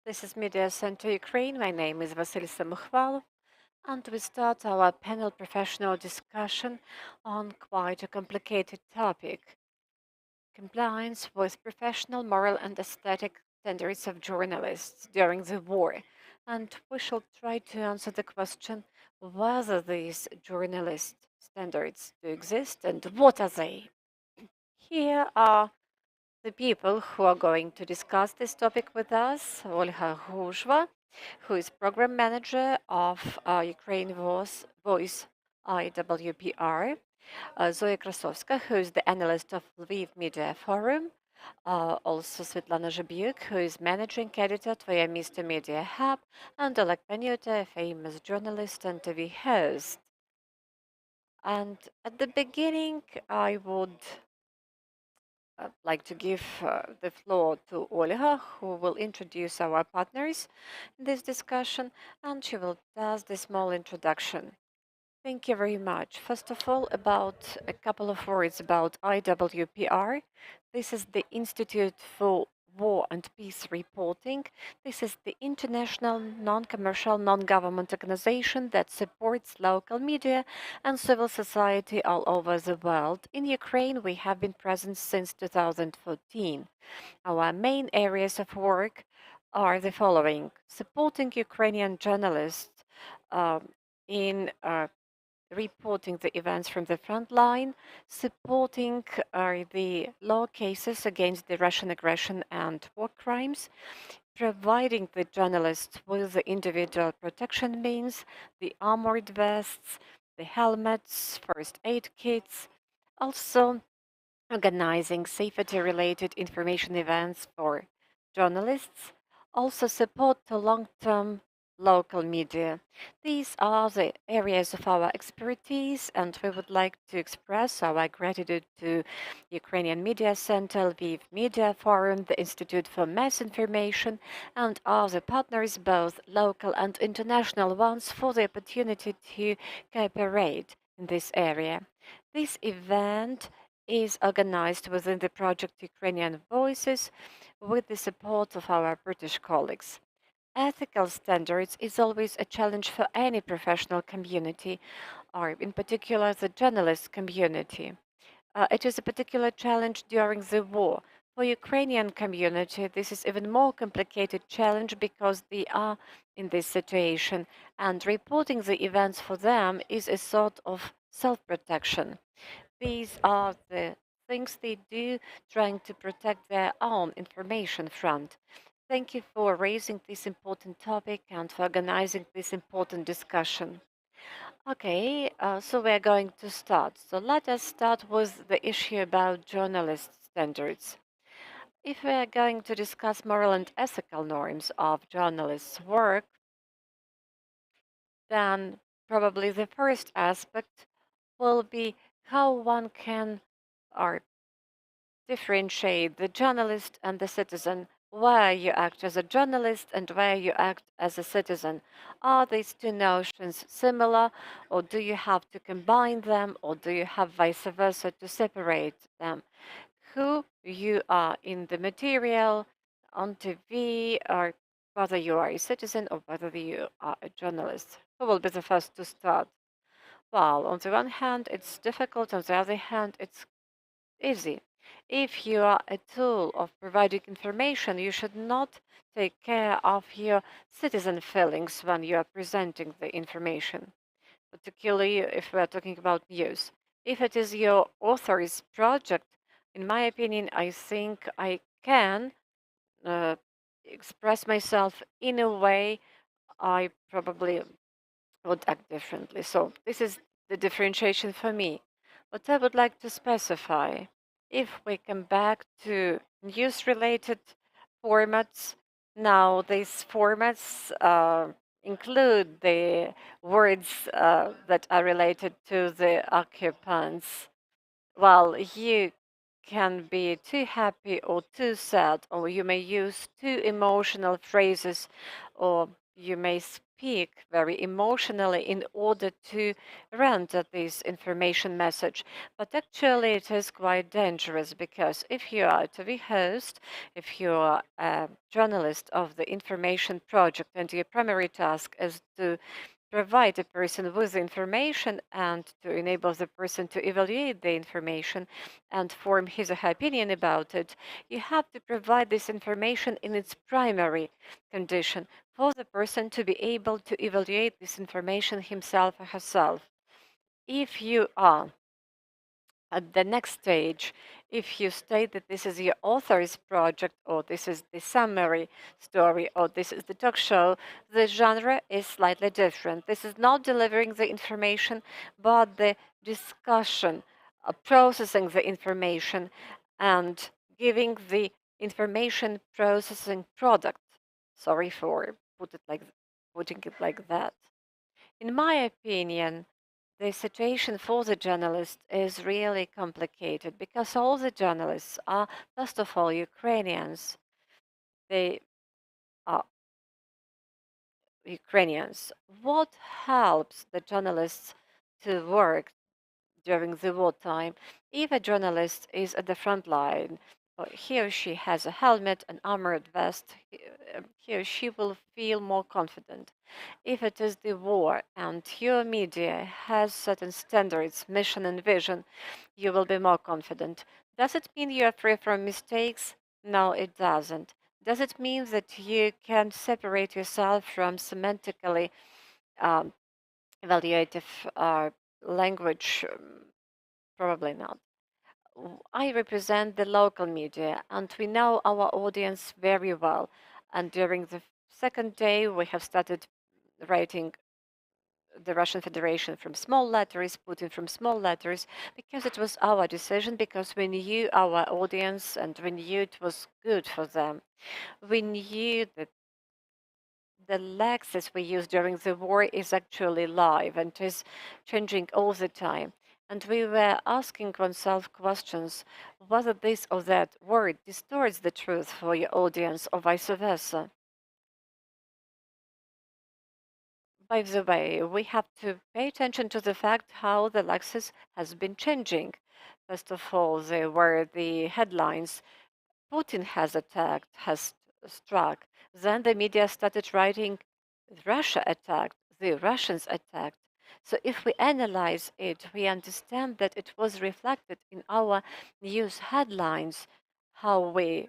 This is Media Center Ukraine. My name is Vasil Samukhval, and we start our panel professional discussion on quite a complicated topic: compliance with professional, moral, and aesthetic standards of journalists during the war. And we shall try to answer the question whether these journalist standards do exist and what are they. Here are the people who are going to discuss this topic with us: Olga Guzhva, who is program manager of Ukraine Voice IWPR, Zoya Krasovska, who is the analyst of Lviv Media Forum, also Svitlana Zhabyuk, who is managing editor Tvoe Misto Media Hub, and Oleg Paniuta, a famous journalist and TV host. And at the beginning, I would like to give the floor to Olga, who will introduce our partners in this discussion, and she will pass the small introduction. Thank you very much. First of all, about a couple of words about IWPR. This is the Institute for War and Peace Reporting. This is the international, non-commercial, non-government organization that supports local media and civil society all over the world. In Ukraine, we have been present since 2014. Our main areas of work are the following: supporting Ukrainian journalists in reporting the events from the front line, supporting the law cases against the Russian aggression and war crimes, providing the journalists with the individual protection means, the armored vests, the helmets, first aid kits, also organizing safety-related information events for journalists, also support to long-term local media. These are the areas of our expertise, and we would like to express our gratitude to Ukrainian Media Center, Lviv Media Forum, the Institute for Mass Information, and other partners, both local and international ones, for the opportunity to cooperate in this area. This event is organized within the project Ukrainian Voices with the support of our British colleagues. Ethical standards is always a challenge for any professional community, or in particular the journalist community. It is a particular challenge during the war. For Ukrainian community, this is even more complicated challenge because they are in this situation, and reporting the events for them is a sort of self-protection. These are the things they do trying to protect their own information front. Thank you for raising this important topic and for organizing this important discussion. Okay, so we're going to start. So let us start with the issue about journalist standards. If we are going to discuss moral and ethical norms of journalists' work, then probably the first aspect will be how one can or differentiate the journalist and the citizen, where you act as a journalist and where you act as a citizen. Are these two notions similar, or do you have to combine them, or do you have vice versa to separate them? Who you are in the material, on TV, or whether you are a citizen or whether you are a journalist? Who will be the first to start? Well, on the one hand, it's difficult, on the other hand, it's easy. If you are a tool of providing information, you should not take care of your citizen feelings when you are presenting the information, particularly if we are talking about news. If it is your author's project, in my opinion, I think I can uh, express myself in a way I probably would act differently. So this is the differentiation for me. What I would like to specify, if we come back to news-related formats, now these formats include the words that are related to the occupants. Well, you can be too happy or too sad, or you may use too emotional phrases or you may speak very emotionally in order to render this information message, but actually it is quite dangerous because if you are to be host, if you are a journalist of the information project and your primary task is to provide a person with information and to enable the person to evaluate the information and form his or her opinion about it, you have to provide this information in its primary condition for the person to be able to evaluate this information himself or herself. If you are at the next stage, if you state that this is your author's project, or this is the summary story, or this is the talk show, the genre is slightly different. This is not delivering the information, but the discussion, processing the information, and giving the information processing product. Sorry for putting it like that. In my opinion, the situation for the journalist is really complicated because all the journalists are, first of all, Ukrainians. They are Ukrainians. What helps the journalists to work during the wartime? If a journalist is at the front line, he or she has a helmet, an armored vest, he or she will feel more confident. If it is the war and your media has certain standards, mission, and vision, you will be more confident. Does it mean you are free from mistakes? No, it doesn't. Does it mean that you can separate yourself from semantically um, evaluative language? Probably not. I represent the local media, and we know our audience very well. And during the second day, we have started writing the Russian Federation from small letters, Putin from small letters, because it was our decision, because we knew our audience and we knew it was good for them. We knew that the Lexis we use during the war is actually live and is changing all the time. And we were asking ourselves questions whether this or that word distorts the truth for your audience or vice versa. By the way, we have to pay attention to the fact how the Lexis has been changing. First of all, there were the headlines Putin has attacked, has struck. Then the media started writing Russia attacked, the Russians attacked. So if we analyze it, we understand that it was reflected in our news headlines, how we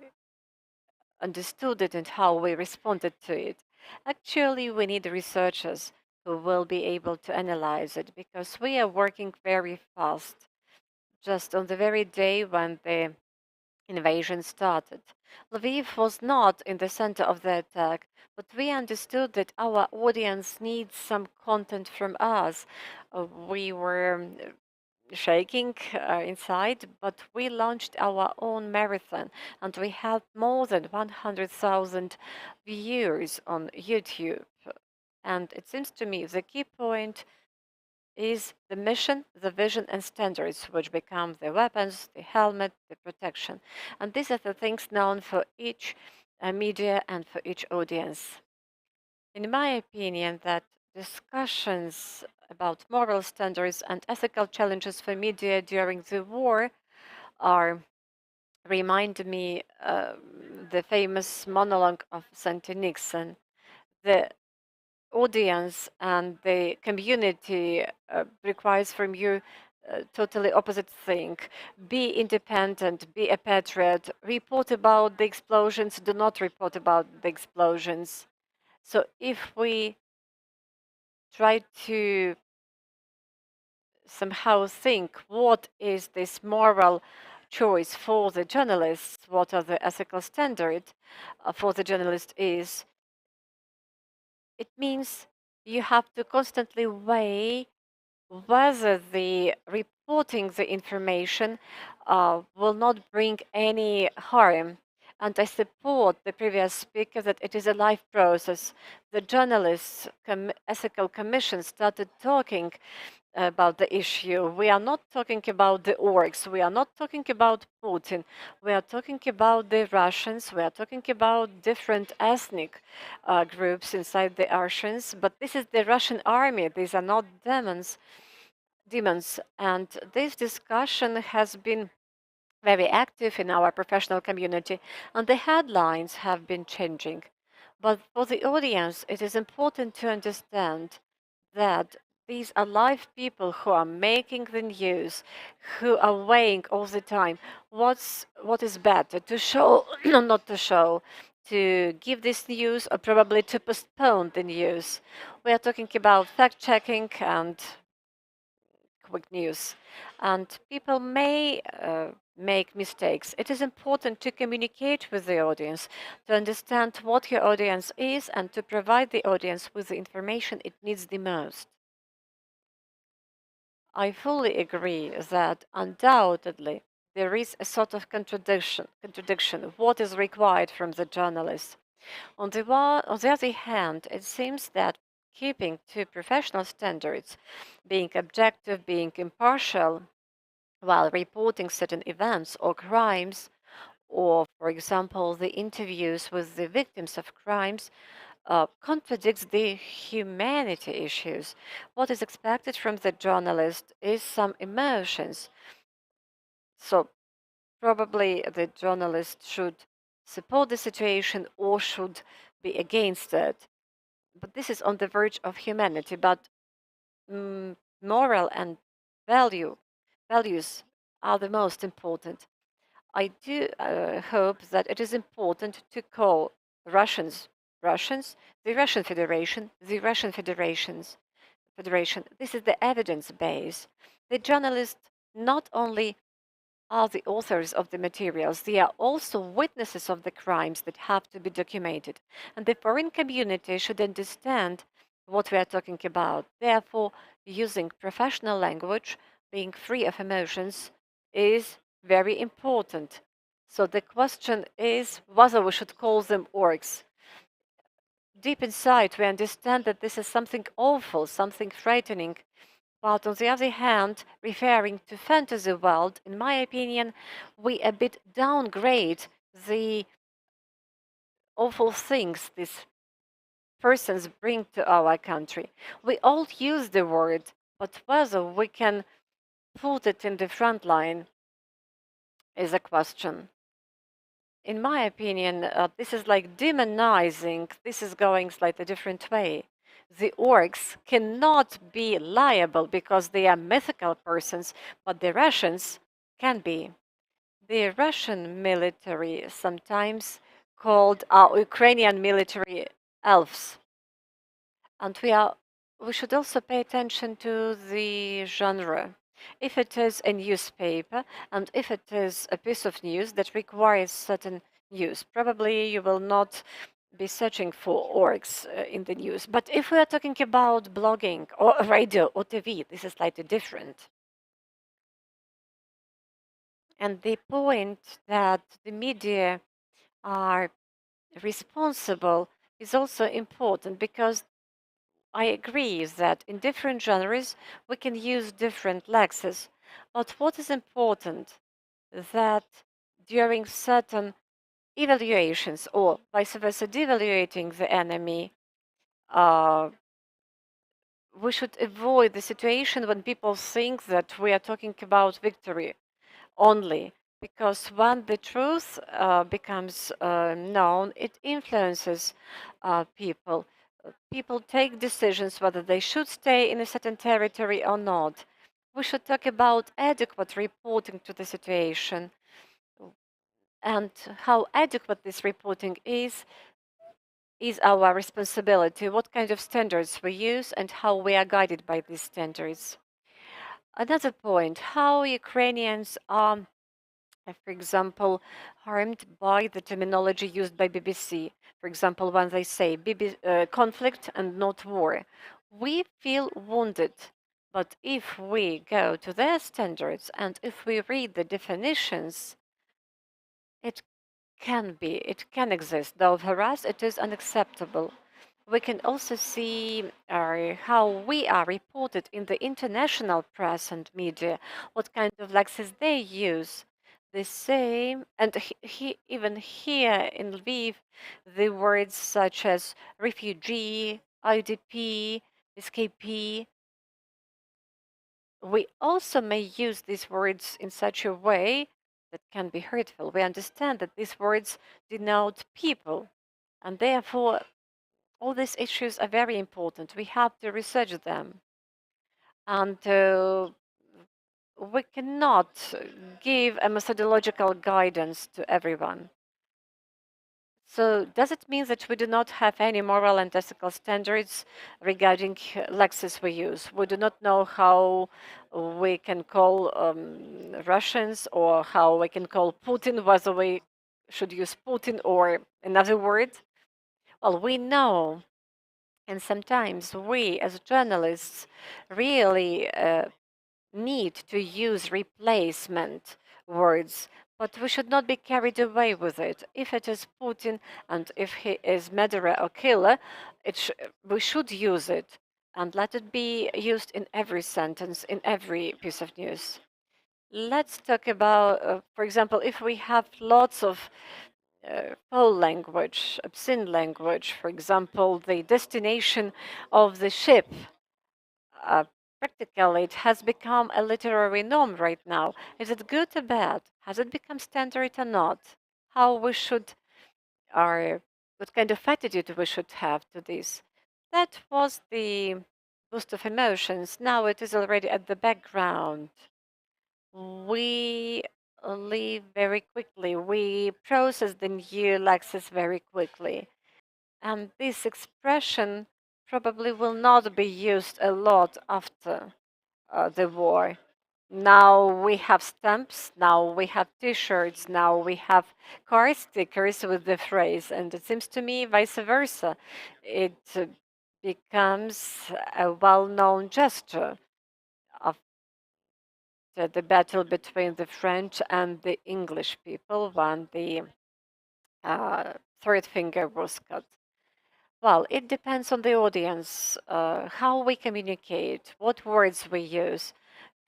understood it and how we responded to it. Actually, we need researchers who will be able to analyze it because we are working very fast. Just on the very day when the invasion started, Lviv was not in the center of the attack, but we understood that our audience needs some content from us. We were shaking inside, but we launched our own marathon and we had more than 100,000 viewers on YouTube. And it seems to me the key point is the mission, the vision, and standards, which become the weapons, the helmet, the protection. And these are the things known for each media and for each audience. In my opinion, that discussions about moral standards and ethical challenges for media during the war are remind me the famous monologue of Senator Nixon. The audience and the community requires from you totally opposite thing. Be independent, be a patriot, report about the explosions, do not report about the explosions. So if we try to somehow think what is this moral choice for the journalists, what are the ethical standards for the journalist is, it means you have to constantly weigh whether the reporting the information will not bring any harm. And I support the previous speaker that it is a life process. The journalists' ethical commission started talking about the issue. We are not talking about the orgs. We are not talking about Putin. We are talking about the Russians. We are talking about different ethnic groups inside the Russians. But this is the Russian army. These are not demons. Demons. And this discussion has been very active in our professional community, and the headlines have been changing. But for the audience, it is important to understand that these are live people who are making the news, who are weighing all the time what is better to show or not to show, to give this news or probably to postpone the news. We are talking about fact checking and quick news, and people may make mistakes. It is important to communicate with the audience, to understand what your audience is, and to provide the audience with the information it needs the most. I fully agree that undoubtedly there is a sort of contradiction of what is required from the journalist. On the other hand, it seems that keeping to professional standards, being objective, being impartial, while reporting certain events or crimes, or, for example, the interviews with the victims of crimes, contradicts the humanity issues. What is expected from the journalist is some emotions. So, probably the journalist should support the situation or should be against it. But this is on the verge of humanity. But moral and values are the most important. I do hope that it is important to call Russians Russians, the Russian Federation, the Russian Federation. This is the evidence base. The journalists not only are the authors of the materials, they are also witnesses of the crimes that have to be documented. And the foreign community should understand what we are talking about. Therefore, using professional language, being free of emotions, is very important. So the question is whether we should call them orcs. Deep inside, we understand that this is something awful, something frightening. But on the other hand, referring to fantasy world, in my opinion, we a bit downgrade the awful things these persons bring to our country. We all use the word, but whether we can put it in the front line is a question. In my opinion, this is like demonizing, this is going slightly different way. The orcs cannot be liable because they are mythical persons, but the Russians can be. The Russian military, sometimes called Ukrainian military elves, and we should also pay attention to the genre. If it is a newspaper and if it is a piece of news that requires certain news, probably you will not be searching for orgs in the news. But if we are talking about blogging or radio or TV, this is slightly different. And the point that the media are responsible is also important because I agree that in different genres we can use different lexes, but what is important that during certain evaluations or vice versa devaluating the enemy, we should avoid the situation when people think that we are talking about victory only, because when the truth becomes known, it influences people. People take decisions whether they should stay in a certain territory or not. We should talk about adequate reporting to the situation and how adequate this reporting is our responsibility, what kind of standards we use and how we are guided by these standards. Another point, how Ukrainians are, for example, harmed by the terminology used by BBC. For example, when they say conflict and not war, we feel wounded. But if we go to their standards and if we read the definitions, it can exist, though for us it is unacceptable. We can also see how we are reported in the international press and media, what kind of lexes they use. The same, and even here in Lviv, the words such as refugee, IDP, escapee, we also may use these words in such a way that can be hurtful. We understand that these words denote people, and therefore all these issues are very important. We have to research them, and we cannot give a methodological guidance to everyone. So, does it mean that we do not have any moral and ethical standards regarding lexes we use? We do not know how we can call Russians or how we can call Putin, whether we should use Putin or another word. Well, we know. And sometimes we, as journalists, really need to use replacement words, but we should not be carried away with it. If it is Putin and if he is murderer or killer, we should use it and let it be used in every sentence, in every piece of news. Let's talk about, for example, if we have lots of foul language, obscene language, for example, the destination of the ship. Uh, Practically, it has become a literary norm right now. Is it good or bad? Has it become standard or not? How we should, or what kind of attitude we should have to this? That was the boost of emotions. Now it is already at the background. We live very quickly. We process the new Lexis very quickly. And this expression probably will not be used a lot after the war. Now we have stamps, now we have t shirts, now we have car stickers with the phrase, and it seems to me vice versa. It becomes a well known gesture of the battle between the French and the English people when the third finger was cut. Well, it depends on the audience, how we communicate, what words we use.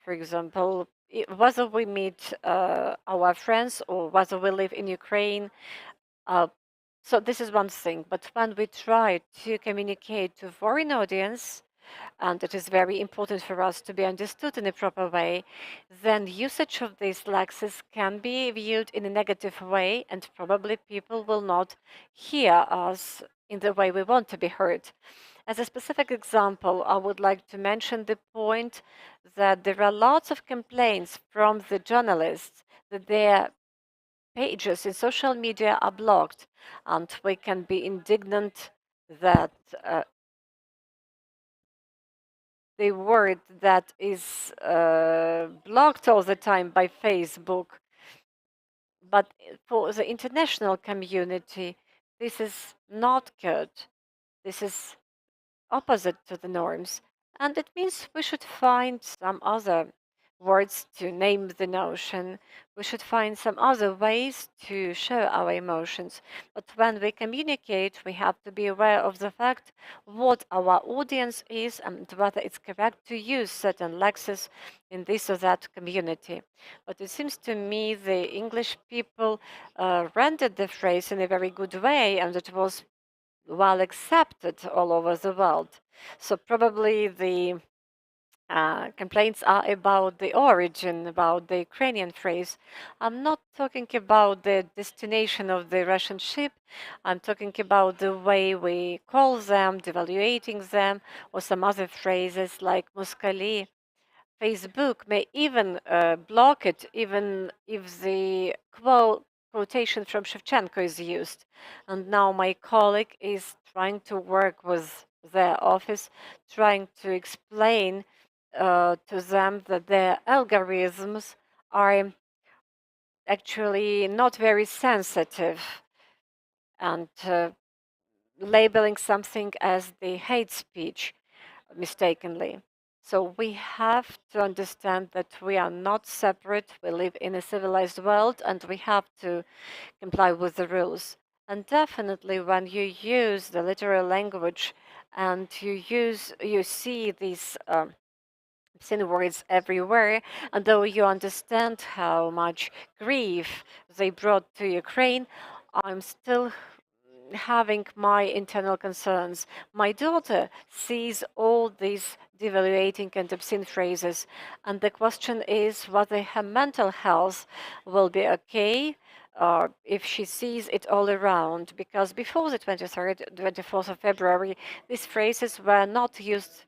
For example, whether we meet our friends or whether we live in Ukraine. Uh, so this is one thing. But when we try to communicate to foreign audience, and it is very important for us to be understood in a proper way, then usage of these lexes can be viewed in a negative way, and probably people will not hear us in the way we want to be heard. As a specific example, I would like to mention the point that there are lots of complaints from the journalists that their pages in social media are blocked, and we can be indignant that the word that is blocked all the time by Facebook. But for the international community, this is not good. This is opposite to the norms. And it means we should find some other words to name the notion. We should find some other ways to show our emotions. But when we communicate, we have to be aware of the fact what our audience is and whether it's correct to use certain lexes in this or that community. But it seems to me the English people rendered the phrase in a very good way, and it was well accepted all over the world. So probably the complaints are about the origin, about the Ukrainian phrase. I'm not talking about the destination of the Russian ship. I'm talking about the way we call them, devaluating them, or some other phrases like Moskali. Facebook may even block it, even if the quotation from Shevchenko is used. And now my colleague is trying to work with their office, trying to explain to them that their algorithms are actually not very sensitive and labeling something as the hate speech mistakenly. So we have to understand that we are not separate. We live in a civilized world and we have to comply with the rules. And definitely when you use the literal language and you see these obscene words everywhere, and though you understand how much grief they brought to Ukraine, I'm still having my internal concerns. My daughter sees all these devaluating and obscene phrases, and the question is whether her mental health will be okay if she sees it all around. Because before the 23rd, 24th of February, these phrases were not used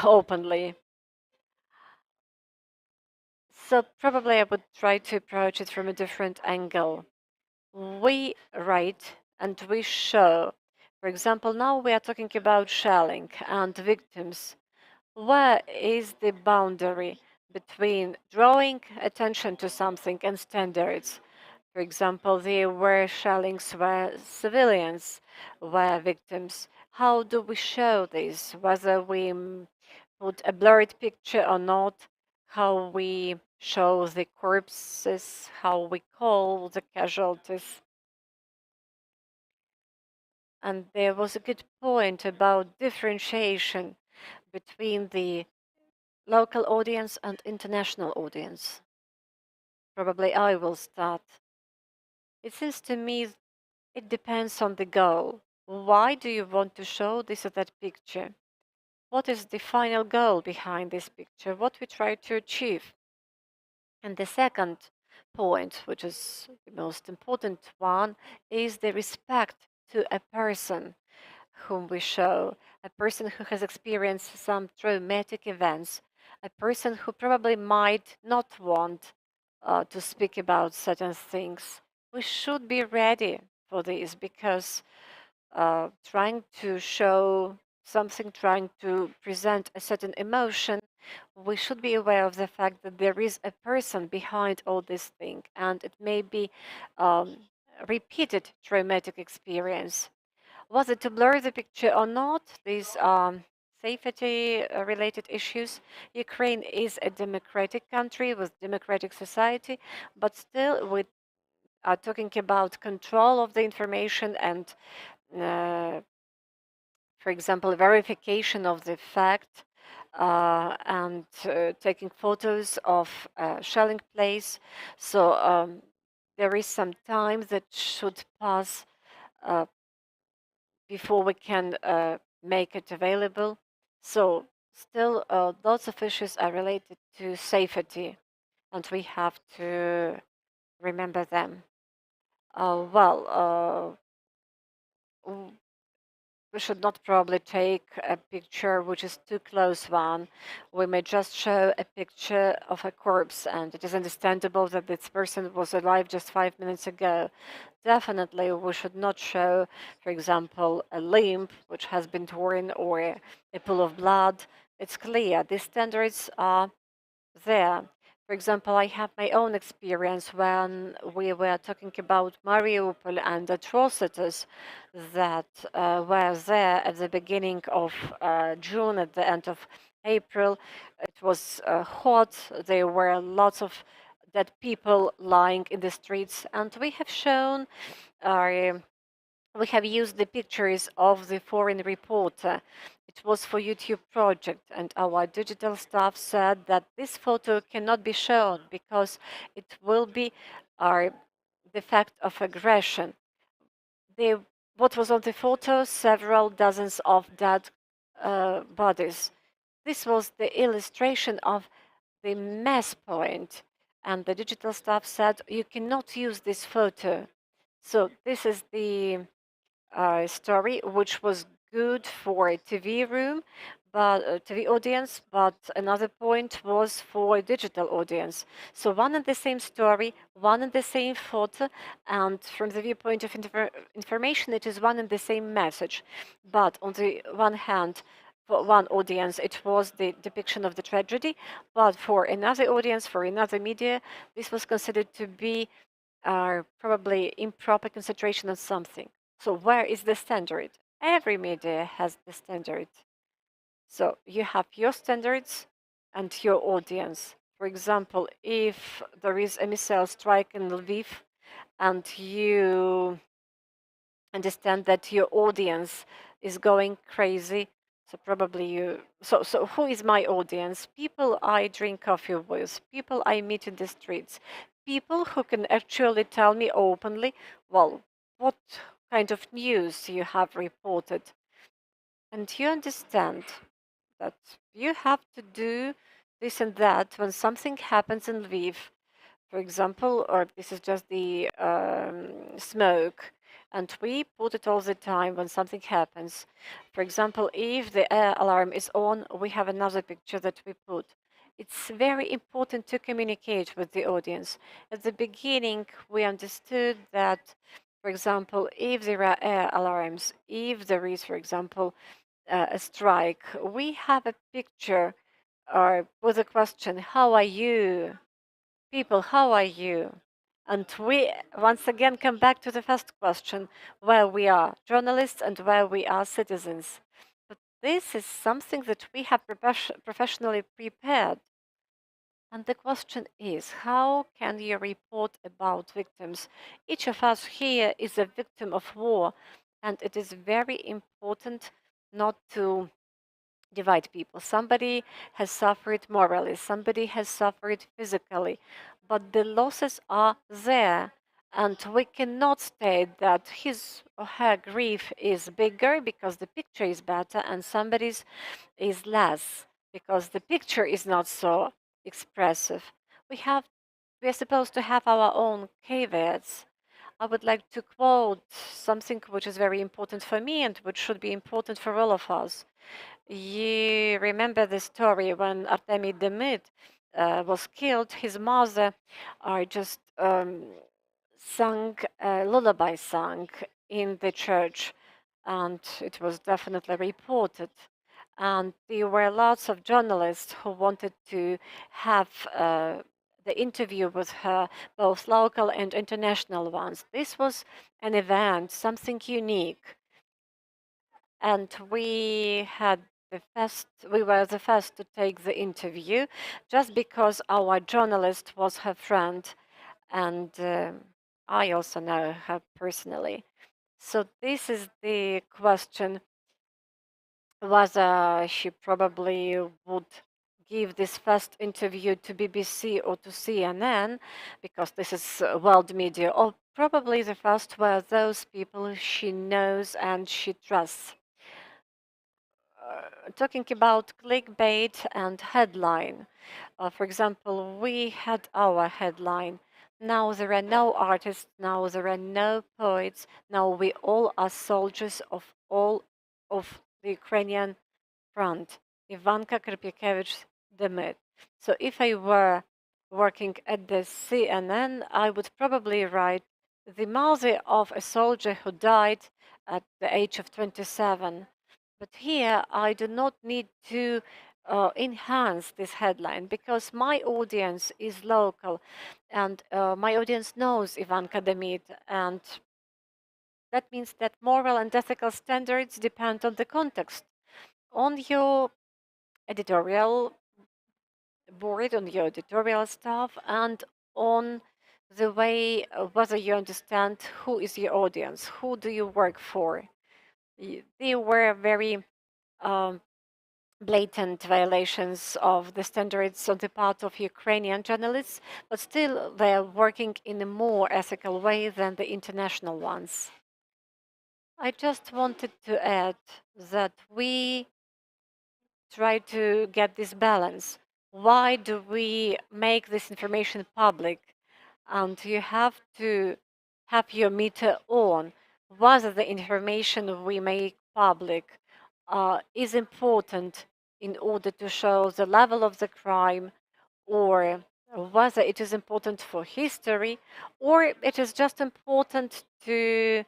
openly. So probably I would try to approach it from a different angle. We write and we show. For example, now we are talking about shelling and victims. Where is the boundary between drawing attention to something and standards? For example, there were shellings where civilians were victims. How do we show this? Whether we put a blurred picture or not, how we show the corpses, how we call the casualties. And there was a good point about differentiation between the local audience and international audience. Probably I will start. It seems to me it depends on the goal. Why do you want to show this or that picture? What is the final goal behind this picture? What we try to achieve? And the second point, which is the most important one, is the respect to a person whom we show, a person who has experienced some traumatic events, a person who probably might not want to speak about certain things. We should be ready for this because trying to show something, trying to present a certain emotion, we should be aware of the fact that there is a person behind all this thing, and it may be um, repeated traumatic experience. Was it to blur the picture or not? These safety related issues. Ukraine is a democratic country with democratic society, but still we are talking about control of the information and uh, for example, verification of the fact and taking photos of shelling place. So there is some time that should pass uh, before we can make it available. So still, lots of issues are related to safety, and we have to remember them. Well, we should not probably take a picture which is too close one. We may just show a picture of a corpse, and it is understandable that this person was alive just 5 minutes ago. Definitely, we should not show, for example, a limb which has been torn or a pool of blood. It's clear these standards are there. For example, I have my own experience when we were talking about Mariupol and atrocities that were there at the beginning of June, at the end of April. It was hot. There were lots of dead people lying in the streets, and we have shown uh, we have used the pictures of the foreign reporter. It was for YouTube project, and our digital staff said that this photo cannot be shown because it will be the fact of aggression. What was on the photo? Several dozens of dead bodies. This was the illustration of the mass point, and the digital staff said you cannot use this photo. So this is the story, which was good for a TV room, but TV audience. But another point was for a digital audience. So one and the same story, one and the same photo, and from the viewpoint of information, it is one and the same message. But on the one hand, for one audience, it was the depiction of the tragedy, but for another audience, for another media, this was considered to be probably improper concentration on something. So where is the standard? Every media has the standard. So you have your standards and your audience. For example, if there is a missile strike in Lviv and you understand that your audience is going crazy. So probably so who is my audience? People I drink coffee with, people I meet in the streets, people who can actually tell me openly, well, what kind of news you have reported. And you understand that you have to do this and that when something happens in Lviv, for example, or this is just the smoke, and we put it all the time when something happens. For example, if the air alarm is on, we have another picture that we put. It's very important to communicate with the audience. At the beginning, we understood that, for example, if there are air alarms, if there is, for example, a strike, we have a picture or with a question, how are you? People, how are you? And we once again come back to the first question, where we are journalists and where we are citizens. But this is something that we have professionally prepared. And the question is, how can you report about victims? Each of us here is a victim of war, and it is very important not to divide people. Somebody has suffered morally, somebody has suffered physically, but the losses are there. And we cannot state that his or her grief is bigger because the picture is better and somebody's is less because the picture is not so expressive. We are supposed to have our own caveats. I would like to quote something which is very important for me and which should be important for all of us. You remember the story when Artemy Demid was killed? His mother just sang a lullaby song in the church, and it was definitely reported. And there were lots of journalists who wanted to have the interview with her, both local and international ones. This was an event, something unique, and we were the first to take the interview just because our journalist was her friend, and I also know her personally. So this is the question, whether she probably would give this first interview to BBC or to CNN, because this is world media, or probably the first were those people she knows and she trusts. Talking about clickbait and headline. For example, we had our headline. Now there are no artists, now there are no poets, now we all are soldiers of all of the Ukrainian front. Ivanka Kripikevich demit. So if I were working at the CNN, I would probably write the mother of a soldier who died at the age of 27. But here I do not need to enhance this headline because my audience is local and my audience knows Ivanka Demid, and that means that moral and ethical standards depend on the context. On your editorial board, on your editorial staff, and on the way whether you understand who is your audience, who do you work for. They were very um, blatant violations of the standards on the part of Ukrainian journalists, but still they are working in a more ethical way than the international ones. I just wanted to add that we try to get this balance. Why do we make this information public? And you have to have your meter on whether the information we make public is important in order to show the level of the crime, or whether it is important for history, or it is just important to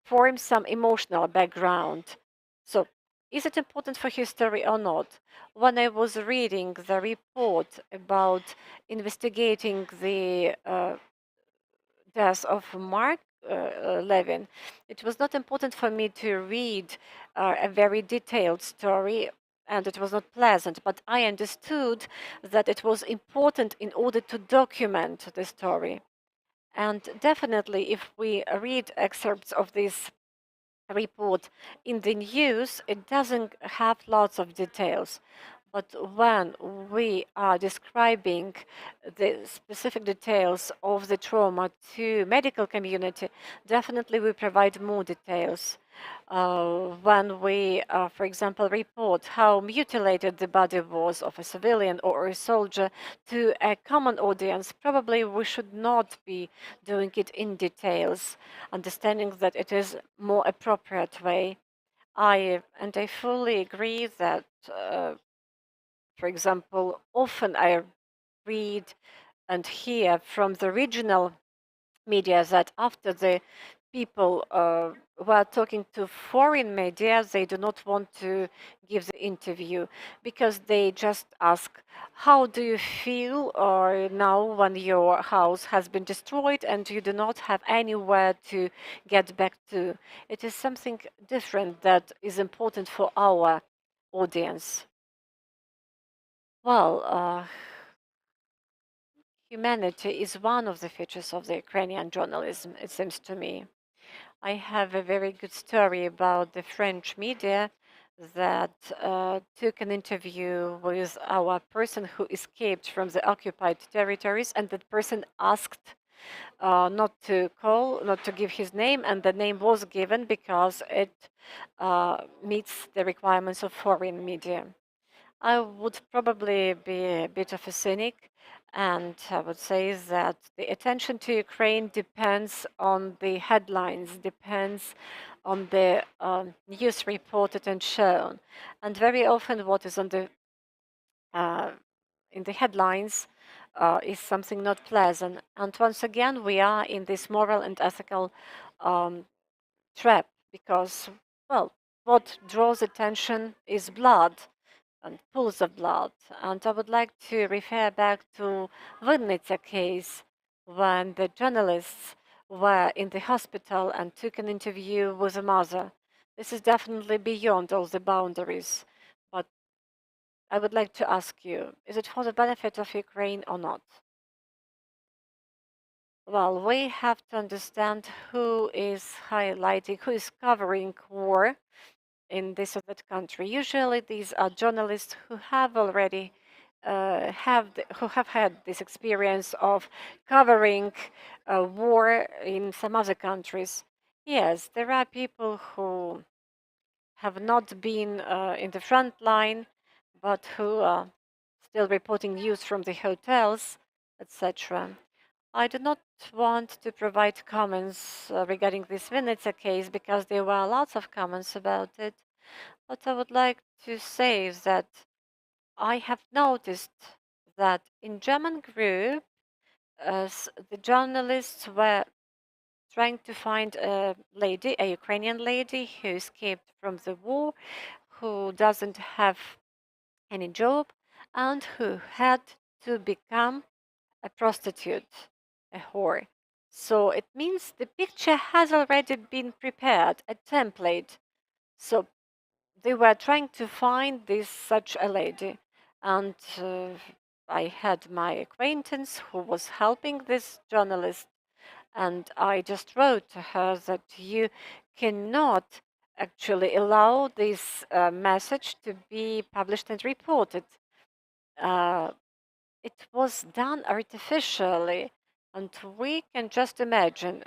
form some emotional background. So, is it important for history or not? When I was reading the report about investigating the death of Mark Levin, it was not important for me to read a very detailed story, and it was not pleasant, but I understood that it was important in order to document the story. And definitely, if we read excerpts of this report in the news, it doesn't have lots of details. But when we are describing the specific details of the trauma to medical community, definitely we provide more details. When we, for example, report how mutilated the body was of a civilian or a soldier to a common audience, probably we should not be doing it in details, understanding that it is more appropriate way. I fully agree that, for example, often I read and hear from the regional media that after the people were talking to foreign media, they do not want to give the interview because they just ask, how do you feel now when your house has been destroyed and you do not have anywhere to get back to? It is something different that is important for our audience. Well, humanity is one of the features of the Ukrainian journalism, it seems to me. I have a very good story about the French media that took an interview with our person who escaped from the occupied territories, and that person asked not to call, not to give his name, and the name was given because it meets the requirements of foreign media. I would probably be a bit of a cynic, and I would say that the attention to Ukraine depends on the headlines, depends on the news reported and shown, and very often what is on the uh, in the headlines is something not pleasant. And once again, we are in this moral and ethical um, trap because, well, what draws attention is blood and pools of blood. And I would like to refer back to Vinnytsia case when the journalists were in the hospital and took an interview with a mother. This is definitely beyond all the boundaries. But I would like to ask you, is it for the benefit of Ukraine or not? Well, we have to understand who is highlighting, who is covering war in this or that country. Usually, these are journalists who have already who have had this experience of covering war in some other countries. Yes, there are people who have not been in the front line, but who are still reporting news from the hotels, etc. I do not want to provide comments regarding this Vinnytsia case because there were lots of comments about it. But I would like to say that I have noticed that in German group, the journalists were trying to find a lady, a Ukrainian lady who escaped from the war, who doesn't have any job, and who had to become a prostitute, a whore. So it means the picture has already been prepared, a template. So they were trying to find this such a lady, and I had my acquaintance who was helping this journalist, and I just wrote to her that you cannot actually allow this message to be published and reported. Uh, it was done artificially, and we can just imagine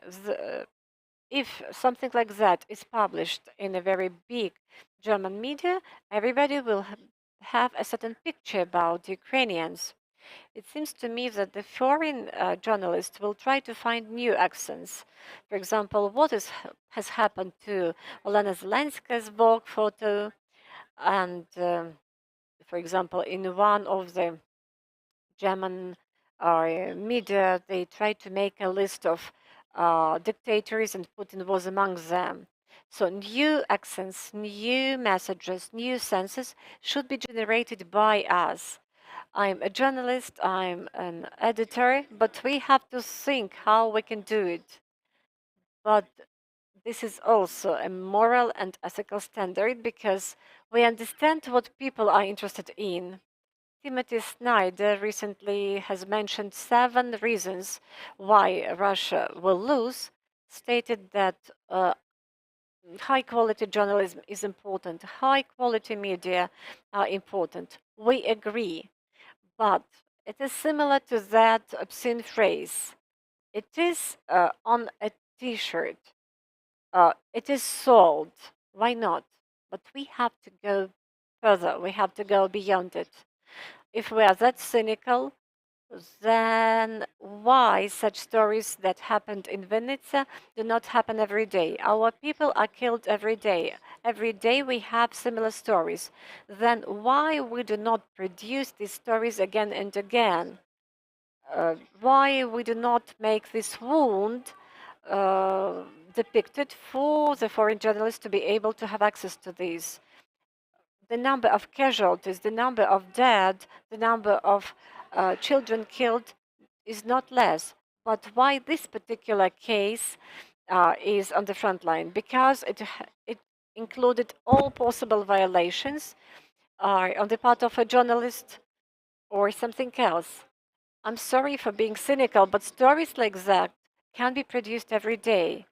if something like that is published in a very big German media, everybody will have a certain picture about Ukrainians. It seems to me that the foreign journalists will try to find new accents. For example, has happened to Olena Zelenska's Vogue photo, and for example, in one of the German media, they tried to make a list of dictators, and Putin was among them. So new accents, new messages, new senses should be generated by us. I'm a journalist, I'm an editor, but we have to think how we can do it. But this is also a moral and ethical standard because we understand what people are interested in. Timothy Snyder recently has mentioned 7 reasons why Russia will lose, stated that high quality journalism is important, high quality media are important. We agree, but it is similar to that obscene phrase. It is on a t shirt, it is sold. Why not? But we have to go further, we have to go beyond it. If we are that cynical, then why such stories that happened in Vinnytsia do not happen every day? Our people are killed every day. Every day we have similar stories. Then why we do not produce these stories again and again? Why we do not make this wound uh, depicted for the foreign journalists to be able to have access to these? The number of casualties, the number of dead, the number of children killed is not less. But why this particular case is on the front line? Because it included all possible violations on the part of a journalist or something else. I'm sorry for being cynical, but stories like that can be produced every day.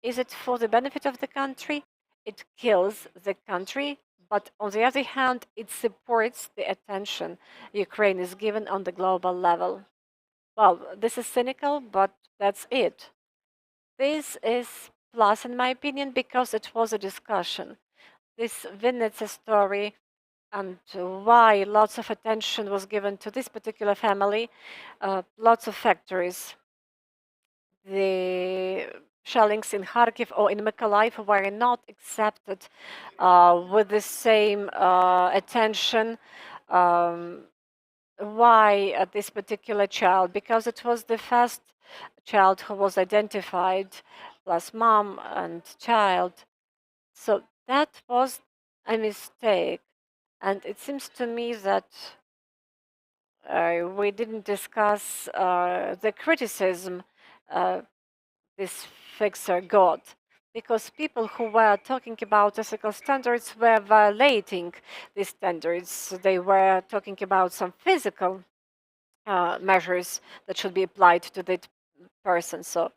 Is it for the benefit of the country? It kills the country, but on the other hand, it supports the attention Ukraine is given on the global level. Well, this is cynical, but that's it. This is plus, in my opinion, because it was a discussion. This Vinnytsia story and why lots of attention was given to this particular family, lots of factories. The shellings in Kharkiv or in Mykolaiv were not accepted with the same attention. Um, why this particular child? Because it was the first child who was identified, plus mom and child. So that was a mistake. And it seems to me that we didn't discuss the criticism this fixer got, because people who were talking about ethical standards were violating these standards. They were talking about some physical measures that should be applied to that person. So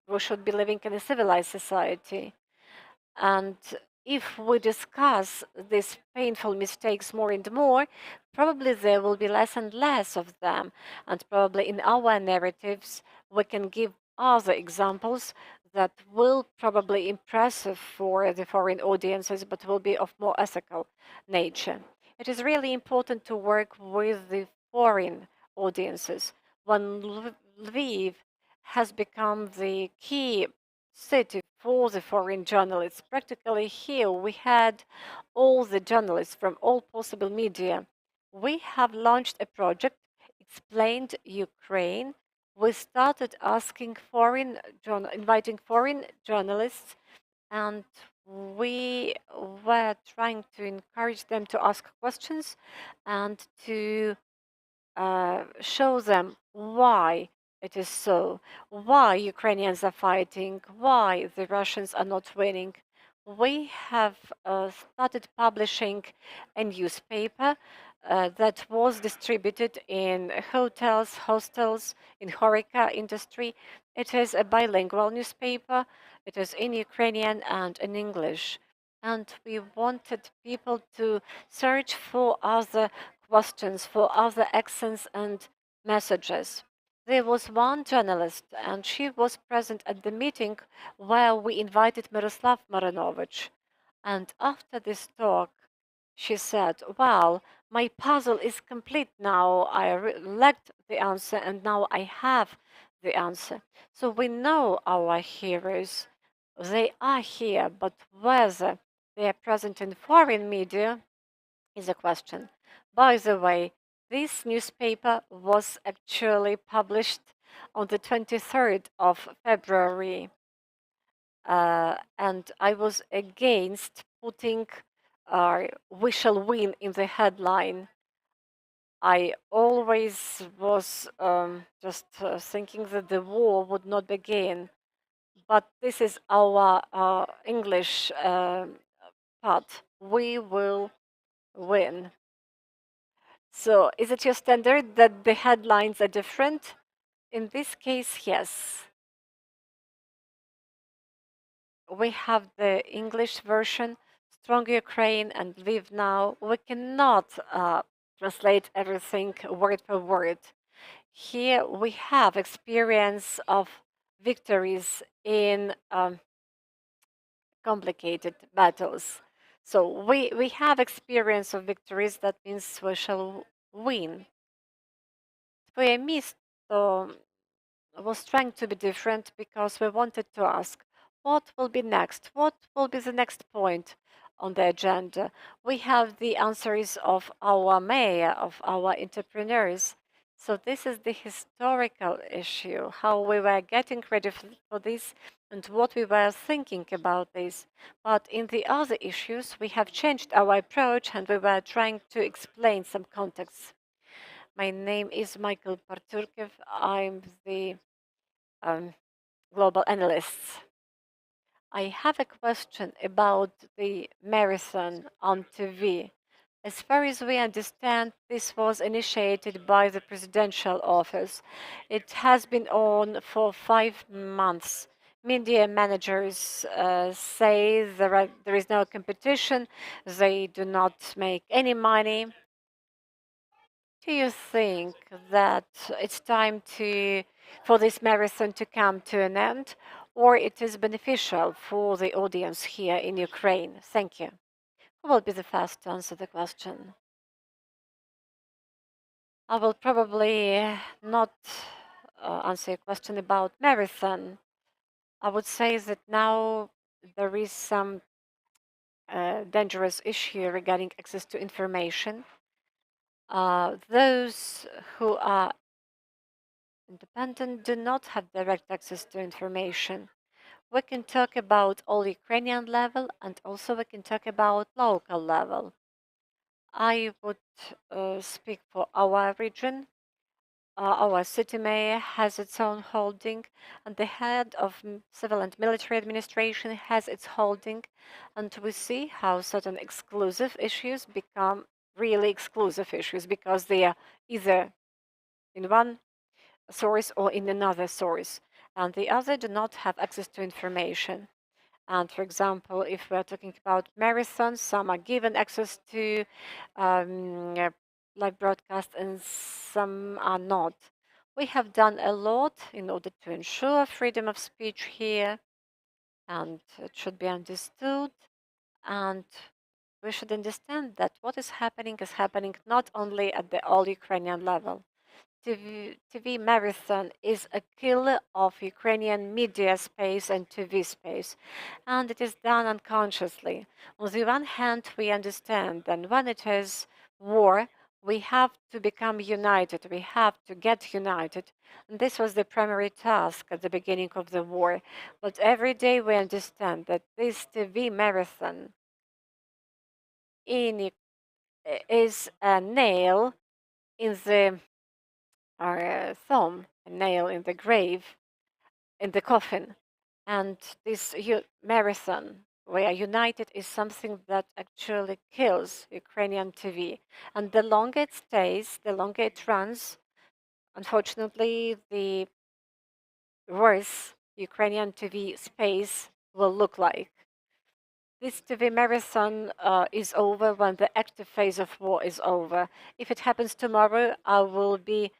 we should be living in a civilized society. And if we discuss these painful mistakes more and more, probably there will be less and less of them. And probably in our narratives, we can give other examples that will probably impressive for the foreign audiences, but will be of more ethical nature. It is really important to work with the foreign audiences. When Lviv has become the key city for the foreign journalists. Practically here we had all the journalists from all possible media. We have launched a project, Explained Ukraine. We started inviting foreign journalists, and we were trying to encourage them to ask questions and to show them why it is so, why Ukrainians are fighting, why the Russians are not winning. We have started publishing a newspaper that was distributed in hotels, hostels, in Horeca industry. It is a bilingual newspaper. It is in Ukrainian and in English. And we wanted people to search for other questions, for other accents and messages. There was one journalist, and she was present at the meeting where we invited Miroslav Marinovich. And after this talk, she said, "Well, my puzzle is complete now. I lacked the answer, and now I have the answer." So we know our heroes. They are here, but whether they are present in foreign media is a question. By the way, this newspaper was actually published on the 23rd of February, and I was against putting "We shall win" in the headline. I always was just thinking that the war would not begin, but this is our English part. We will win. So is it your standard that the headlines are different? In this case, yes. We have the English version, Strong Ukraine and Lviv Now. We cannot translate everything word per word. Here we have experience of victories in complicated battles. So we have experience of victories, that means we shall win. Tvoe Misto was trying to be different because we wanted to ask what will be next? What will be the next point on the agenda? We have the answers of our mayor, of our entrepreneurs. So this is the historical issue, how we were getting ready for this and what we were thinking about this. But in the other issues, we have changed our approach and we were trying to explain some context. My name is Michael Parturkev. I'm the global analyst. I have a question about the marathon on TV. As far as we understand, this was initiated by the presidential office. It has been on for 5 months. Media managers say there is no competition, they do not make any money. Do you think that it's time for this marathon to come to an end, or it is beneficial for the audience here in Ukraine? Thank you. Who will be the first to answer the question? I will probably not answer a question about marathon. I would say that now there is some dangerous issue regarding access to information. Those who are independent do not have direct access to information. We can talk about all Ukrainian level and also we can talk about local level. I would speak for our region. Our city mayor has its own holding, and the head of civil and military administration has its holding, and we see how certain exclusive issues become really exclusive issues because they are either in one source or in another source, and the other do not have access to information. And for example, if we're talking about marathons, some are given access to live broadcast and some are not. We have done a lot in order to ensure freedom of speech here, and it should be understood. And we should understand that what is happening not only at the all Ukrainian level. TV marathon is a killer of Ukrainian media space and TV space, and it is done unconsciously. On the one hand, we understand that when it is war, we have to become united, we have to get united. And this was the primary task at the beginning of the war. But every day we understand that this TV marathon is a nail in the our thumb, a nail in the grave, in the coffin. And this marathon, where united, is something that actually kills Ukrainian TV. And the longer it stays, the longer it runs, unfortunately, the worse Ukrainian TV space will look like. This TV marathon is over when the active phase of war is over. If it happens tomorrow, I will be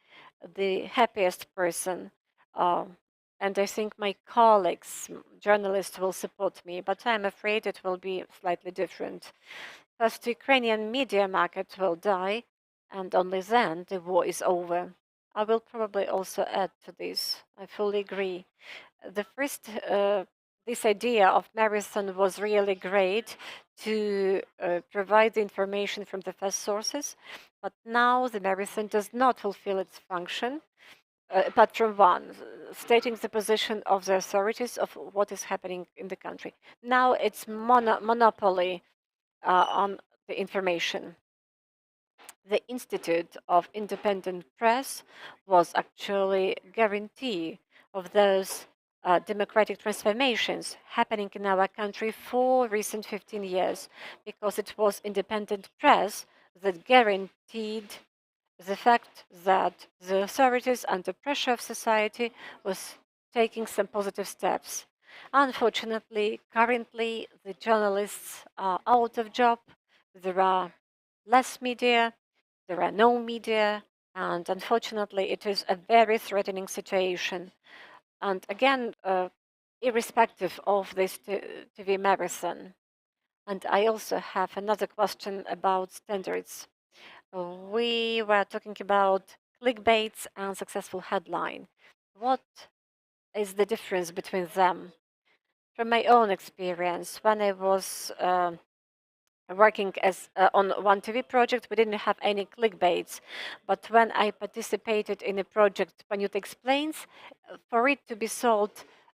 the happiest person. And I think my colleagues, journalists, will support me, but I'm afraid it will be slightly different. First, the Ukrainian media market will die, and only then the war is over. I will probably also add to this. I fully agree. The first, this idea of marathon was really great to provide the information from the first sources, but now the marathon does not fulfill its function, apart from one, stating the position of the authorities of what is happening in the country. Now it's monopoly on the information. The Institute of Independent Press was actually guarantee of those democratic transformations happening in our country for recent 15 years, because it was independent press that guaranteed the fact that the authorities, under pressure of society, was taking some positive steps. Unfortunately, currently the journalists are out of job. There are less media, there are no media, and unfortunately, it is a very threatening situation. And again, irrespective of this TV marathon. And I also have another question about standards. We were talking about clickbaits and successful headline. What is the difference between them? From my own experience, when I was working as on one TV project, we didn't have any clickbaits. But when I participated in a project, Paniuta Explains, for it to be sold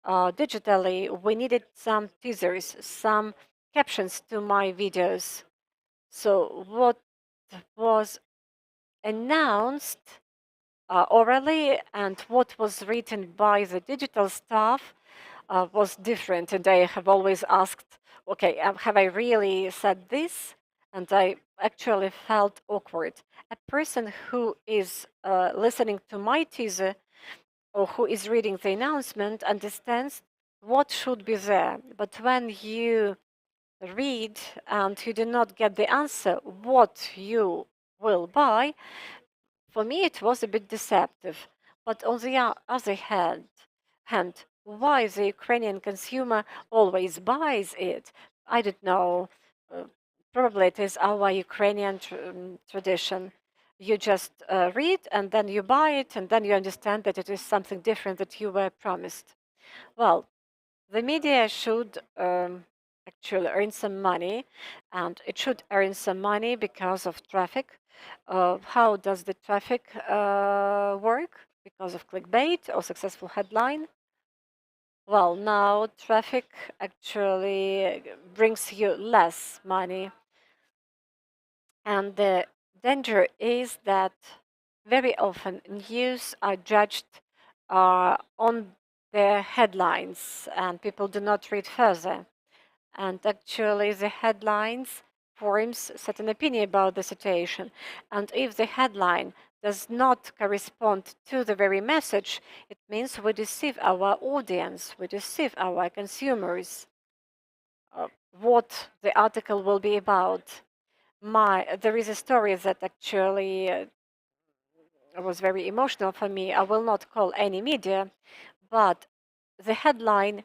digitally, we needed some teasers, some captions to my videos. So what was announced orally and what was written by the digital staff was different. And I have always asked, okay, have I really said this? And I actually felt awkward. A person who is listening to my teaser or who is reading the announcement understands what should be there. But when you read and you do not get the answer, what you will buy, for me, it was a bit deceptive. But on the other hand, why the Ukrainian consumer always buys it, I don't know. Uh, Probably it is our Ukrainian tradition. You just read and then you buy it, and then you understand that it is something different that you were promised. Well, the media should actually earn some money, and it should earn some money because of traffic. How does the traffic work? Because of clickbait or successful headline? Well, now traffic actually brings you less money. And the danger is that very often news are judged on their headlines, and people do not read further. And actually, the headlines forms certain opinion about the situation. And if the headline does not correspond to the very message, it means we deceive our audience, we deceive our consumers. What the article will be about. There is a story that actually was very emotional for me. I will not call any media, but the headline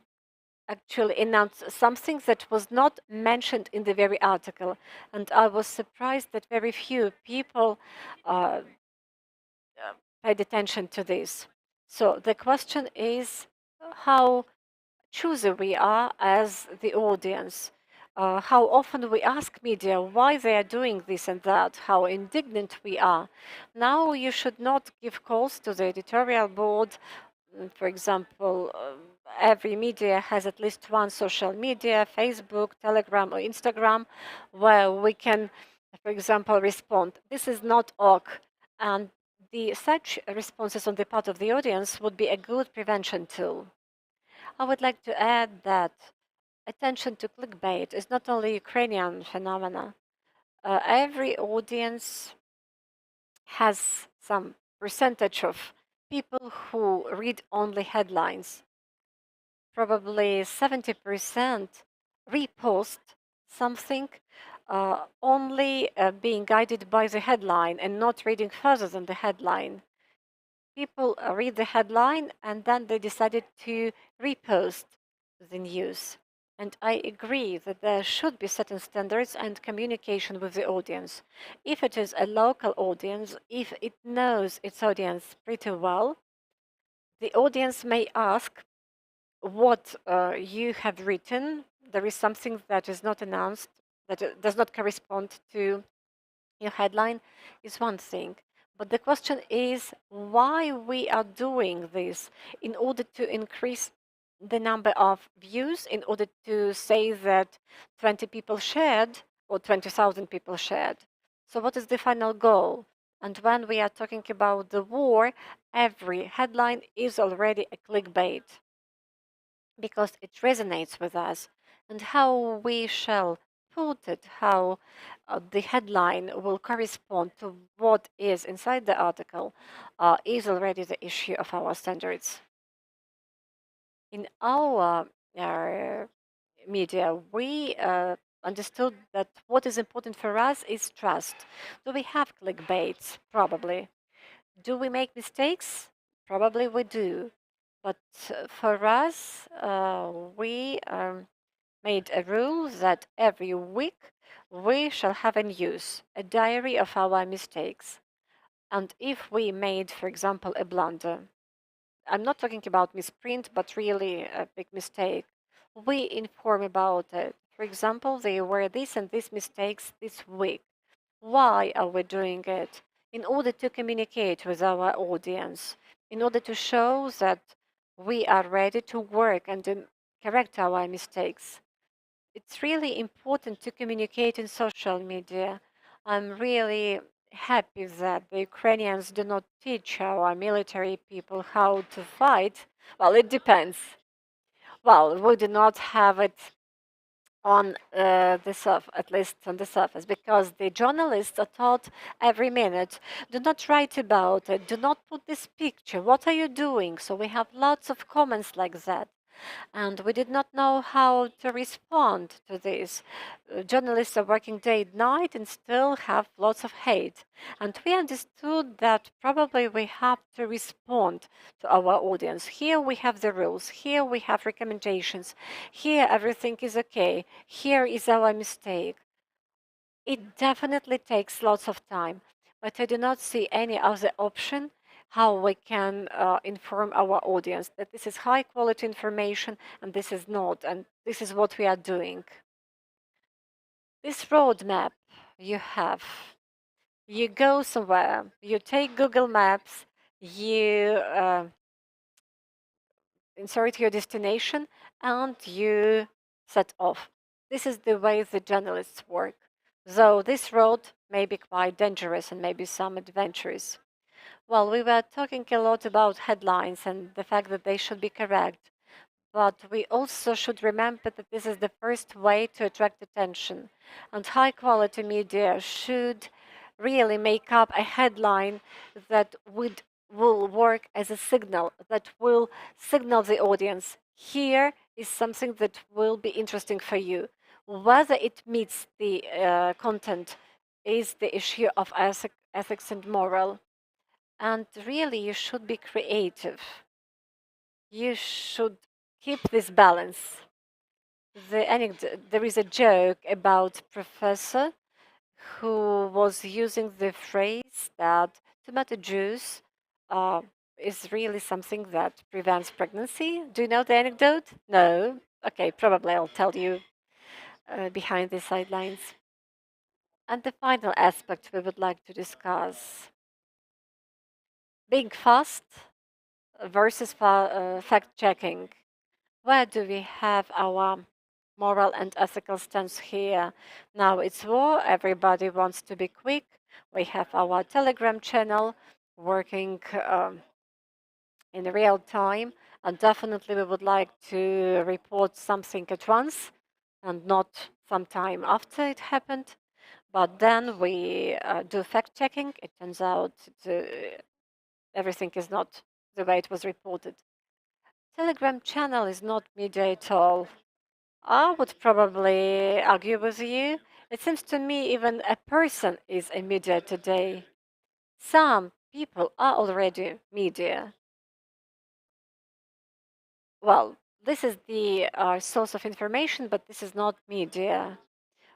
actually announced something that was not mentioned in the very article, and I was surprised that very few people uh, paid attention to this. So the question is how choosy we are as the audience. How often we ask media why they are doing this and that, how indignant we are. Now you should not give calls to the editorial board. For example, every media has at least one social media, Facebook, Telegram, or Instagram, where we can, for example, respond. This is not ok. And such responses on the part of the audience would be a good prevention tool. I would like to add that attention to clickbait is not only Ukrainian phenomena. Every audience has some percentage of people who read only headlines. Probably 70% repost something only being guided by the headline and not reading further than the headline. People read the headline and then they decided to repost the news. And I agree that there should be certain standards and communication with the audience. If it is a local audience, if it knows its audience pretty well, the audience may ask what you have written. There is something that is not announced, that does not correspond to your headline, is one thing. But the question is why we are doing this in order to increase the number of views, in order to say that 20 people shared or 20,000 people shared. So what is the final goal? And when we are talking about the war, every headline is already a clickbait because it resonates with us. And how we shall important how the headline will correspond to what is inside the article is already the issue of our standards. In our media, we understood that what is important for us is trust. Do we have clickbaits? Probably. Do we make mistakes? Probably we do. But for us, we made a rule that every week we shall have in use a diary of our mistakes. And if we made, for example, a blunder, I'm not talking about misprint, but really a big mistake, we inform about it. For example, there were this and this mistakes this week. Why are we doing it? In order to communicate with our audience, in order to show that we are ready to work and correct our mistakes. It's really important to communicate in social media. I'm really happy that the Ukrainians do not teach our military people how to fight. Well, it depends. Well, we do not have it on the surface, at least on the surface, because the journalists are taught every minute, do not write about it, do not put this picture, what are you doing? So we have lots of comments like that. And we did not know how to respond to this. Journalists are working day and night and still have lots of hate. And we understood that probably we have to respond to our audience. Here we have the rules, here we have recommendations, here everything is okay, here is our mistake. It definitely takes lots of time, but I do not see any other option how we can inform our audience that this is high quality information and this is not, and this is what we are doing. This roadmap you have, you go somewhere, you take Google Maps, you insert your destination, and you set off. This is the way the journalists work. Though this road may be quite dangerous and maybe some adventurous. Well, we were talking a lot about headlines and the fact that they should be correct, but we also should remember that this is the first way to attract attention, and high quality media should really make up a headline that will work as a signal, that will signal the audience here is something that will be interesting for you. Whether it meets the content is the issue of ethics and moral. And really, you should be creative. You should keep this balance. There is a joke about professor who was using the phrase that tomato juice uh, is really something that prevents pregnancy. Do you know the anecdote? No? Okay, probably I'll tell you behind the sidelines. And the final aspect we would like to discuss, being fast versus fact checking. Where do we have our moral and ethical stance here? Now it's war, everybody wants to be quick. We have our Telegram channel working in real time, and definitely we would like to report something at once and not sometime after it happened. But then we do fact checking. It turns out everything is not the way it was reported. Telegram channel is not media at all. I would probably argue with you. It seems to me even a person is a media today. Some people are already media. Well, this is the source of information, but this is not media.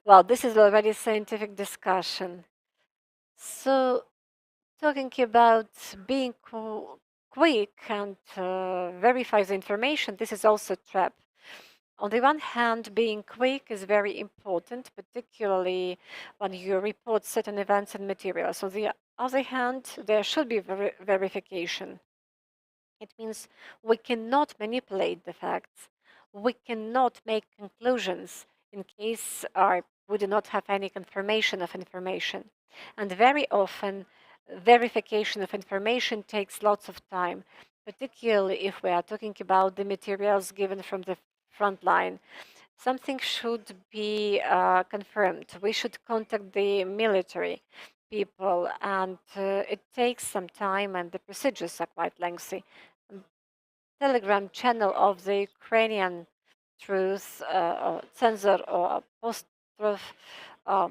Well, this is already scientific discussion. So, talking about being quick and verify the information, this is also a trap. On the one hand, being quick is very important, particularly when you report certain events and materials. On the other hand, there should be verification. It means we cannot manipulate the facts. We cannot make conclusions in case we do not have any confirmation of information. And very often, verification of information takes lots of time, particularly if we are talking about the materials given from the front line. something should be confirmed. We should contact the military people, and it takes some time, and the procedures are quite lengthy. Telegram channel of the Ukrainian truth censor or apostrophe. Uh,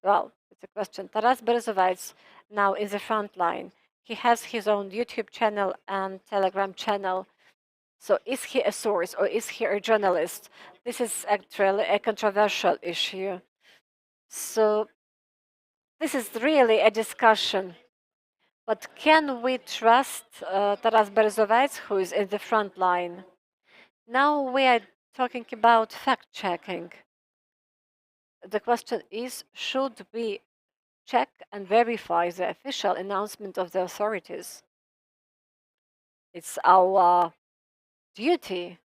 well, it's a question. Taras Berezovets now is the front line. He has his own YouTube channel and Telegram channel. So is he a source or is he a journalist? This is actually a controversial issue. So this is really a discussion. But can we trust Taras Berezovets, who is in the front line? Now we are talking about fact checking. The question is, should we check and verify the official announcement of the authorities? It's our duty.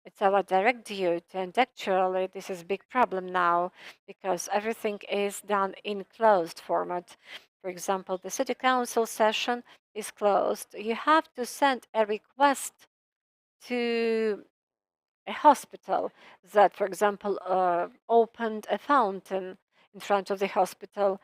It's our direct duty. And actually, this is a big problem now because everything is done in closed format. For example, the city council session is closed. You have to send a request to a hospital that, for example, opened a fountain in front of the hospital.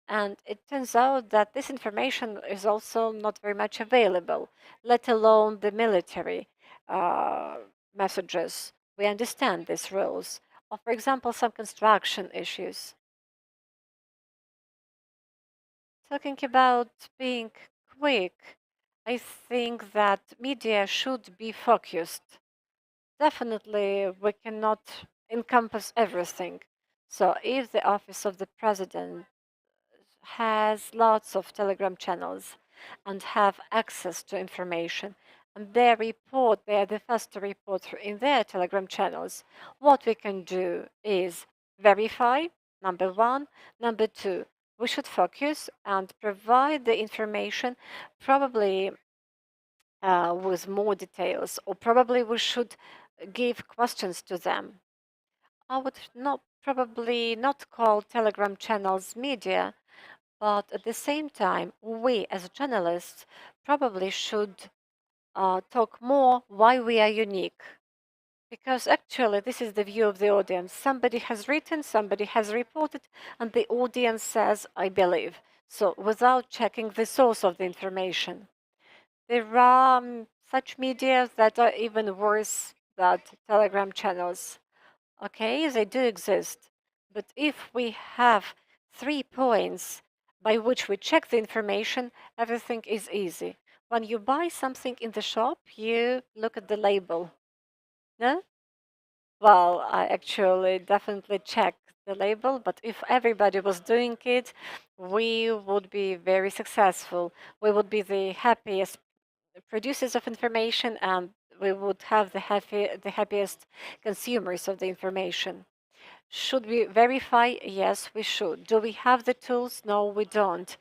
And it turns out that this information is also not very much available, let alone the military uh, messages. We understand these rules. Or, for example, some construction issues. Talking about being quick, I think that media should be focused. Definitely, we cannot encompass everything. So, if the office of the president has lots of Telegram channels and have access to information, and they are the first to report in their Telegram channels, what we can do is verify, number one. Number two, we should focus and provide the information probably with more details, or probably we should give questions to them. I would not probably not call Telegram channels media, but at the same time, we as journalists probably should talk more why we are unique. Because actually, this is the view of the audience. Somebody has written, somebody has reported, and the audience says, I believe. So, without checking the source of the information. There are such media that are even worse than Telegram channels. Okay, they do exist. But if we have 3 points by which we check the information, everything is easy. When you buy something in the shop, you look at the label. No? Well, I actually definitely check the label, but if everybody was doing it, we would be very successful. We would be the happiest producers of information, and we would have the happiest consumers of the information. Should we verify? Yes, we should. Do we have the tools? No, we don't.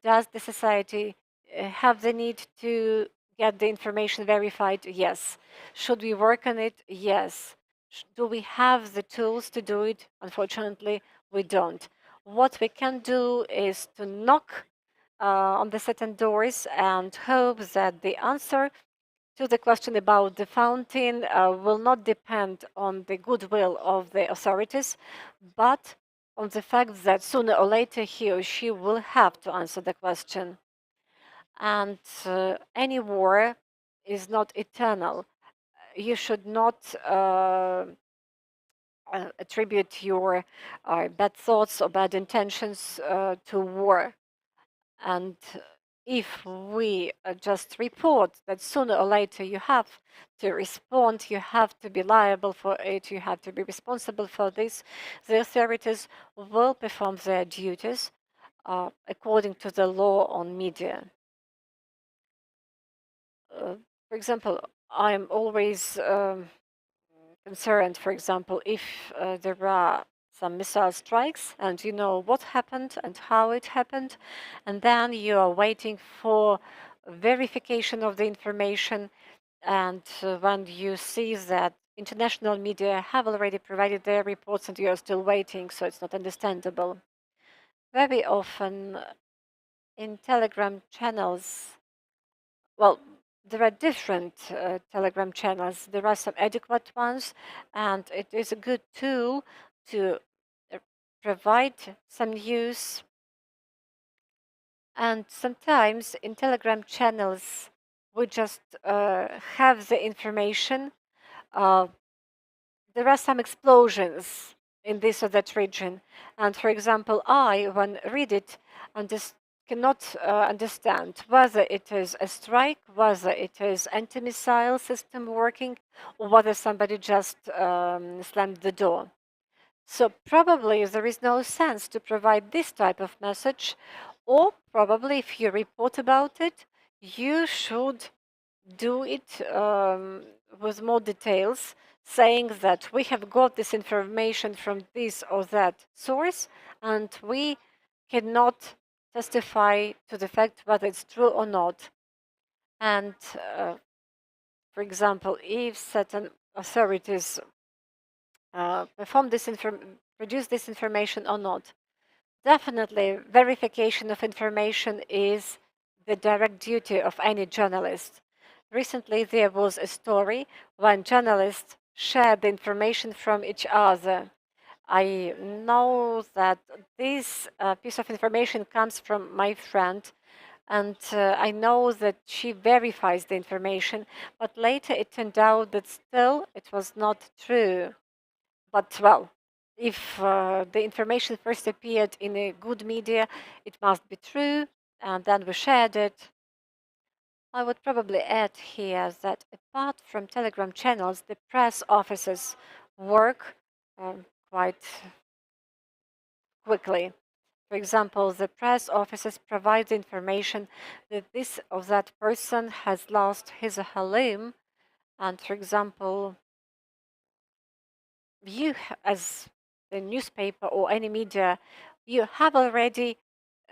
Does the society have the need to get the information verified? Yes. Should we work on it? Yes. Do we have the tools to do it? Unfortunately, we don't. What we can do is to knock on the certain doors and hope that the answer to the question about the fountain will not depend on the goodwill of the authorities, but on the fact that sooner or later he or she will have to answer the question. And any war is not eternal. You should not attribute your bad thoughts or bad intentions to war. And if we just report that sooner or later you have to respond, you have to be liable for it, you have to be responsible for this, the authorities will perform their duties according to the law on media. For example, I'm always concerned, for example, if there are some missile strikes and you know what happened and how it happened, and then you are waiting for verification of the information, and when you see that international media have already provided their reports and you are still waiting, so it's not understandable. Very often in Telegram channels, well, there are different Telegram channels. There are some adequate ones, and it is a good tool to uh, provide some news. And sometimes in Telegram channels, we just have the information. Uh, there are some explosions in this or that region. And for example, I, when read it, cannot understand whether it is a strike, whether it is anti-missile system working, or whether somebody just slammed the door. So probably there is no sense to provide this type of message, or probably if you report about it, you should do it with more details, saying that we have got this information from this or that source, and we cannot testify to the fact whether it's true or not. And for example, if certain authorities produce this information or not, definitely verification of information is the direct duty of any journalist. Recently, there was a story when journalists shared the information from each other. I know that this piece of information comes from my friend, and I know that she verifies the information, but later it turned out that still it was not true. But well, if the information first appeared in a good media, it must be true, and then we shared it. I would probably add here that apart from Telegram channels, the press offices work quite quickly. For example, the press offices provide information that this or that person has lost his or her limb, and for example, you as the newspaper or any media, you have already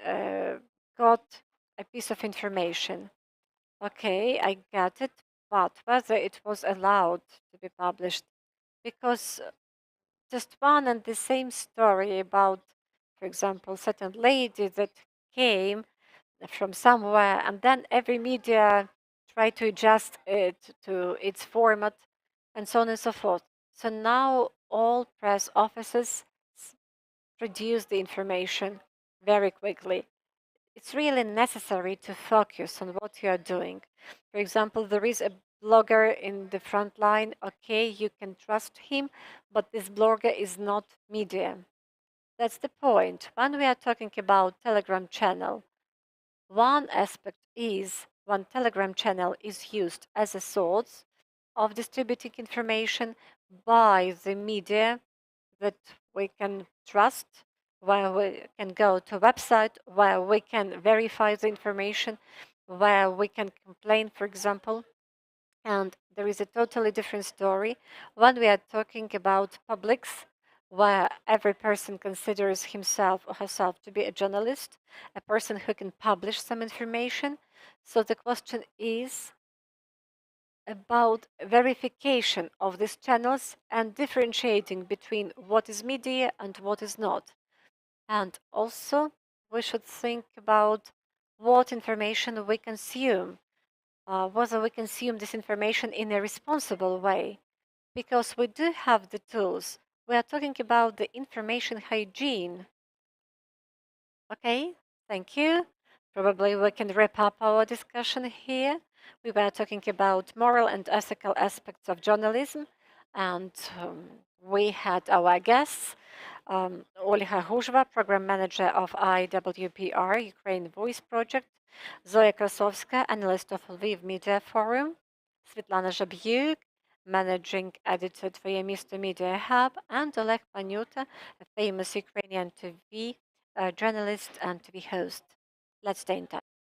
uh, got a piece of information. Okay, I get it, but whether it was allowed to be published, because just one and the same story about, for example, certain lady that came from somewhere, and then every media tried to adjust it to its format, and so on and so forth. So now all press offices produce the information very quickly. It's really necessary to focus on what you are doing. For example, there is a blogger in the front line. Okay, you can trust him, but this blogger is not media. That's the point. When we are talking about Telegram channel, one aspect is when Telegram channel is used as a source of distributing information by the media that we can trust, where we can go to a website, where we can verify the information, where we can complain, for example. And there is a totally different story when we are talking about publics, where every person considers himself or herself to be a journalist, a person who can publish some information. So the question is about verification of these channels and differentiating between what is media and what is not. And also, we should think about what information we consume, whether we consume this information in a responsible way, because we do have the tools. We are talking about the information hygiene. Okay, thank you. Probably we can wrap up our discussion here. We were talking about moral and ethical aspects of journalism, and we had our guests, Olga Guzhva, Program Manager of IWPR, Ukraine Voice Project, Zoya Krasovska, Analyst of Lviv Media Forum, Svitlana Zhabyuk, Managing Editor Tvoe Misto Media Hub, and Oleg Paniuta, a famous Ukrainian TV journalist and TV host. Let's stay in touch.